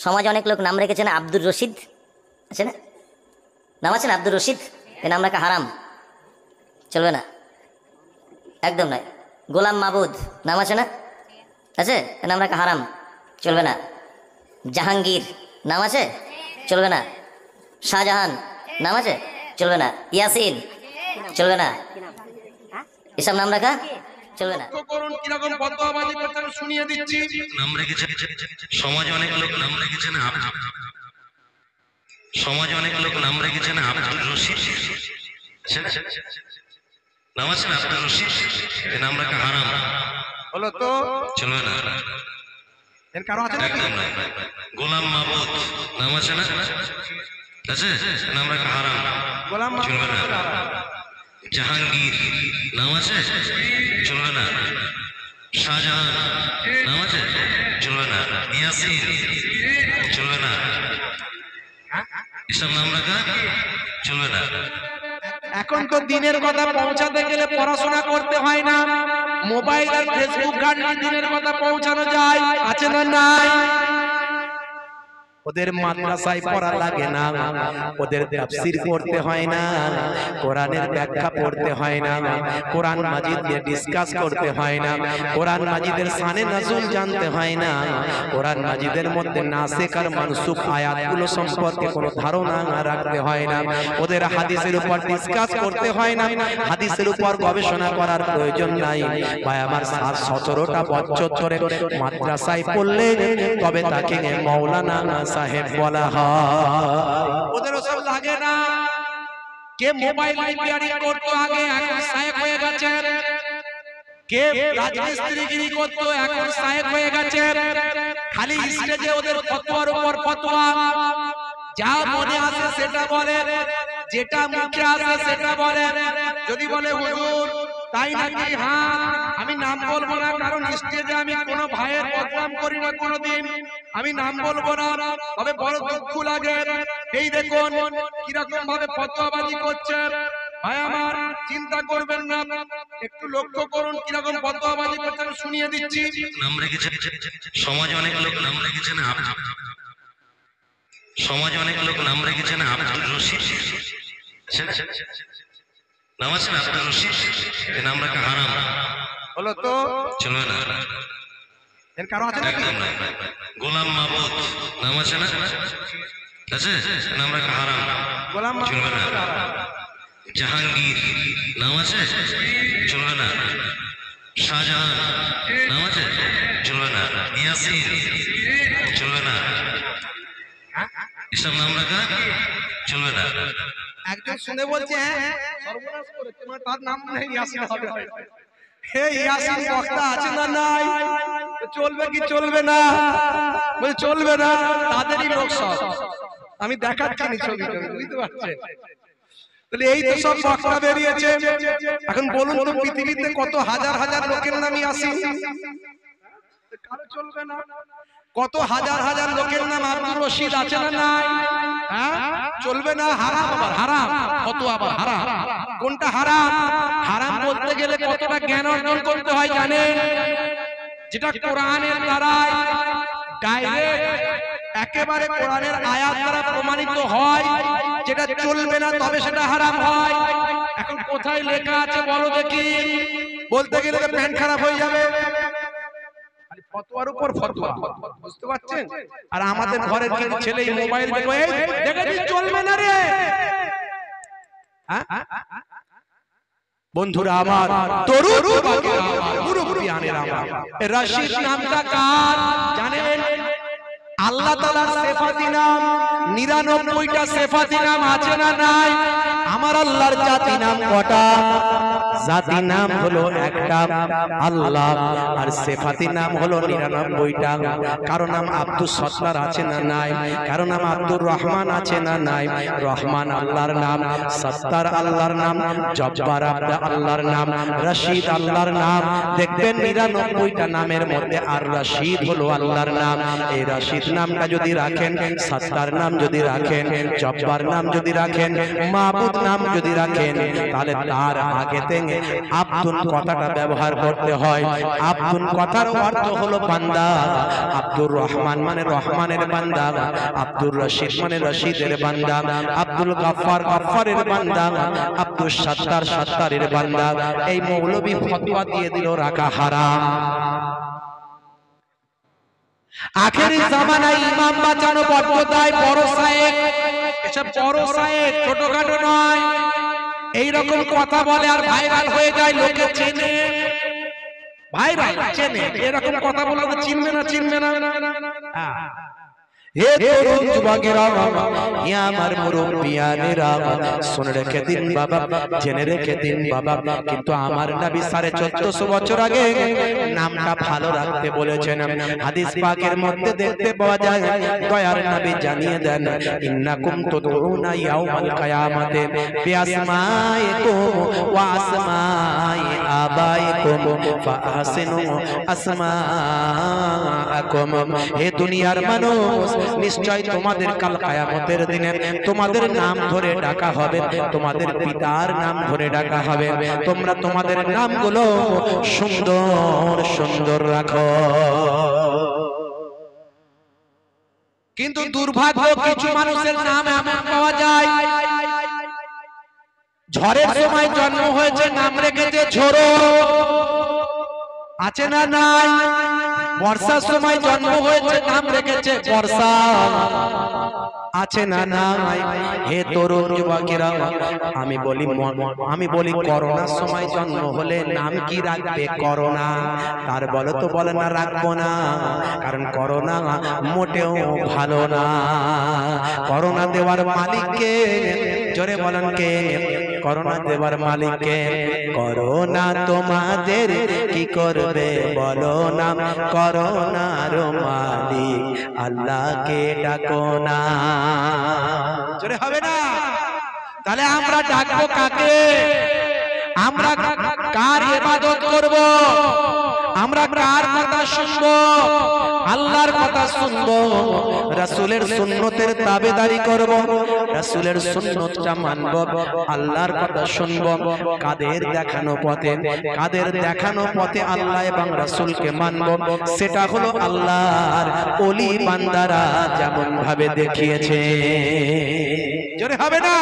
সমাজে অনেক লোক নাম রেখেছে না, আব্দুর রশিদ আছে না, নাম আছে না আব্দুর রশিদ, এ নাম রাখা হারাম, চলবে না, একদম নয়। গোলাম মাবুদ নাম আছে না, আছে, এ নাম রাখা হারাম, চলবে না। জাহাঙ্গীর নাম আছে, চলবে না। শাহজাহান নাম আছে, চলবে না। ইয়াসিন চলবে না, এসব নাম রাখা চলবে না। কিরকম ফতোয়াবাজি করছেন শুনিয়ে দিচ্ছি। নাম রেখেছে সমাজে অনেক লোক নাম রেখেছে না, সমাজে অনেক লোক নাম রেখেছে না আব্দুর রশিদ, নাম আছে না আব্দুর রশিদ, এ নাম রাখা হারাম, বলো তো চলবে না। এর কারণ আছে নাকি? গোলাম মাবুদ নাম আছে না, আছে, নাম রাখা হারাম, গোলাম চলবে না। জাহাঙ্গীর নাম আছে, চলবে না। শাহজাহান নাম আছে, চলবে না। ইয়াসিন চলবে না, এসব নাম রাখা চলবে না। এখন তো দিনের কথা পৌঁছাতে গেলে পড়াশোনা করতে হয় না, মোবাইল আর ফেসবুক ঘাটলে দিনের কথা পৌঁছানো যায়, আছে না নাই? ওদের মাদ্রাসায় পড়া লাগে না, ওদের তাফসীর পড়তে হয় না, কোরআনের ব্যাখ্যা পড়তে হয় না, কোরআন মাজিদ নিয়ে ডিসকাস করতে হয় না, কোরআন মাজিদের শানে নজুল জানতে হয় না, কোরআন মাজিদের মধ্যে নাসিখ আর মানসুখ আয়াতগুলো সম্পর্কে কোনো ধারণা রাখতে হয় না, ওদের হাদিসের উপর ডিসকাস করতে হয় না, হাদিসের উপর গবেষণা করার প্রয়োজন নাই। ভাই আমার 17টা বছর ধরে মাদ্রাসায় পড়লে তবে তাকে মাওলানা সাহেব বলা হয়। ওদের ওসব লাগে না। কে মোবাইল রিপেয়ারিং করতো আগে, এখন সাহেব হয়ে গেছে। কে রাজমিস্ত্রিগিরি করতো, এখন সাহেব হয়ে গেছে। খালি স্টেজে ওদের ফতোয়ার উপর ফতোয়া, যা মনে আসে সেটা বলে, যেটা মুখে আসে সেটা বলে। যদি বলে হুজুর তাই নাকি, হ্যাঁ, আমি নাম বলবো না, কারণ স্টেজে আমি কোনো ভাইয়ের বদনাম করি না কোনোদিন, আমি নাম বলবো না, তবে বড় দুঃখ লাগে। এই দেখুন কিরকম ভাবে ফতোয়াবাজি করছে। ভাই আমার চিন্তা করবেন না, একটু লক্ষ্য করুন কিরকম ফতোয়াবাজি করছে, শুনিয়ে দিচ্ছি। নাম রেখেছে সমাজে অনেক লোক নাম রেখেছে না, সমাজে অনেক লোক নাম রেখেছে না আব্দুর রশিদ, নাম আছে না আব্দুর রশিদ, এ নাম রাখা হারাম, বলো তো চলবে না। এর কারণ আছে নাকি? গোলাম মাবুদ নাম আছে না, আছে, নাম রাখা হারাম, গোলাম চলবে না। জাহাঙ্গীর নাম আছে, চলবে না। শাহজাহান নাম আছে, চলবে না। ইয়াসিন চলবে না, এসব নাম রাখা চলবে না। একজন শুনে বলছে হ্যাঁ সর্বনাশ করে তোমার, তার নাম নেই ইয়াসিন হবে। হে ইয়াসিন বক্তা আছে না নাই? চলবে কি চলবে না? বলে চলবে না, তাদেরই লোক সব। আমি দেখাচ্ছি ছবিটা, বুঝতে পারছেন? তাহলে এই তো সব বক্তা বেরিয়েছে। এখন বলুন তো পৃথিবীতে কত হাজার হাজার লোকের নাম ইয়াসিন, কারো চলবে না। কত হাজার হাজার লোকের নাম আব্দুর রশিদ, আছে না নাই? হ্যাঁ, চলবে না, হারাম, আবার হারাম, কত আবার হারাম। কোনটা হারাম? হারাম বলতে গেলে কতটা জ্ঞান অর্জন করতে হয় জানেন? যেটা কোরআনের দ্বারাই ডাইরেক্ট একেবারে কোরআনের আয়াত দ্বারা প্রমাণিত হয়, যেটা চলবে না তবে সেটা হারাম হয়। এখন কোথায় লেখা আছে বলো দেখি? বলতে গেলে তো প্যান্ট খারাপ হয়ে যাবে। ফতোয়ার উপর ফতোয়া, বুঝতে পারছেন? আর আমাদের ঘরের কিছু ছেলে মোবাইল দেখে চলবে না রে। বন্ধুরা আমার, তরুণ মুরব্বিয়ানেরা আমার, রশিদ নামটা কার জানেন? আল্লাহ তাআলার সিফাতি নাম 99টা সিফাতি নাম আছে না নাই? আমার আল্লাহর জাতি নাম কটা? জাতি নাম হলো একটা আল্লাহ, আর সিফাতি নাম হলো 99টা। কারো নাম আব্দুস সত্তার আছে না নাই? কারো নাম আব্দুর রহমান আছে না নাই? রহমান আল্লাহর নাম, সত্তার আল্লাহর নাম, জব্বার আল্লাহর নাম, রশিদ আল্লাহর নাম। দেখবেন 99টা নামের মধ্যে আর রশিদ হলো আল্লাহর নাম। এই রশিদ নামটা যদি রাখেন, সত্তার নাম যদি রাখেন, জব্বার নাম যদি রাখেন, মাবুদ নাম যদি রাখেন, তাহলে তার আগেতে আব্দুল কথাটা ব্যবহার করতে হয়। আব্দুল কথার অর্থ হলো বান্দা। আব্দুর রহমান মানে রহমানের বান্দা, আব্দুর রশিদ মানে রশিদের বান্দা, আব্দুল গাফফার গাফফারের বান্দা, আব্দুল সত্তার সত্তারের বান্দা। এই মৌলবী ফতোয়া দিয়ে দিল রাখা হারাম। আখেরি জামানায় ইমাম বাঁচানো পর্দায় বড় সাহেব, এসব বড় সাহেব ছোটখাটো নয়, এইরকম কথা বলে আর ভাইরাল হয়ে যায়, লোকে চেনে, ভাইরাল চেনে, এরকম কথা বলে চিনবে না, চিনবে না। হে তরুণ যুবকেরা, হে আমার মুরব্বিয়ানেরা, শুনে রেখে দিন বাবা, জেনে রেখে দিন বাবা, কিন্তু আমার নবী 1450 বছর আগে নামটা ভালো রাখতে বলেছেন। হাদিস পাকের মধ্যে দেখতে পাওয়া যায়, দয়ার নবী জানিয়ে দেন, ইন্নাকুম তুদউনা ইয়াউমাল কিয়ামাতে বিআসমাইকুম ওয়া আসমাই আবাইকুম ফাআহসিনু আসমাআকুম। হে দুনিয়ার মানুষ, নিশ্চয় তোমাদের কাল কিয়ামতের দিনে তোমাদের নাম ধরে ডাকা হবে, তোমাদের পিতার নাম ধরে ডাকা হবে, তোমরা তোমাদের নামগুলো সুন্দর সুন্দর রাখো। কিন্তু দুর্ভাগ্য, কিছু মানুষের নাম এমন পাওয়া যায়, ঝড়ের সময় জন্ম হয়েছে, নাম রেখেছে ঝড়ো, আছে না নাই? বর্ষার সময় জন্ম হয়েছে, নাম রেখেছে বর্ষা, আছে না নাই? হে তরুণ যুবকেরা, আমি বলি করোনার সময় জন্ম হলে নাম কি রাখবে? করোনা। তার বলো তো বলে না রাখবো না, কারণ করোনা মোটেও ভালো না। করোনা দেওয়ার মালিককে, জোরে বলেন কে? করোনা দেওয়ার মালিককে। করোনা তোমাদের কি করবে বলো না, করোনার মালিক আল্লাহকে ডাকো না। জোরে হবে না? তাহলে আমরা ডাকবো কাকে? আমরা কার ইবাদত করব? আমরা কার কথা শুনবো? আল্লাহর কথা শুনবো, রাসূলের সুন্নতের তাবেদারি করব, রাসূলের সুন্নতটা মানব, আল্লাহর কথা শুনব। কাদের দেখানো পথে, কাদের দেখানো পথে আল্লাহ এবং রাসূলকে মানব, সেটা হলো আল্লাহর ওলি বান্দারা যেমন ভাবে দেখিয়েছে। জোরে হবে না?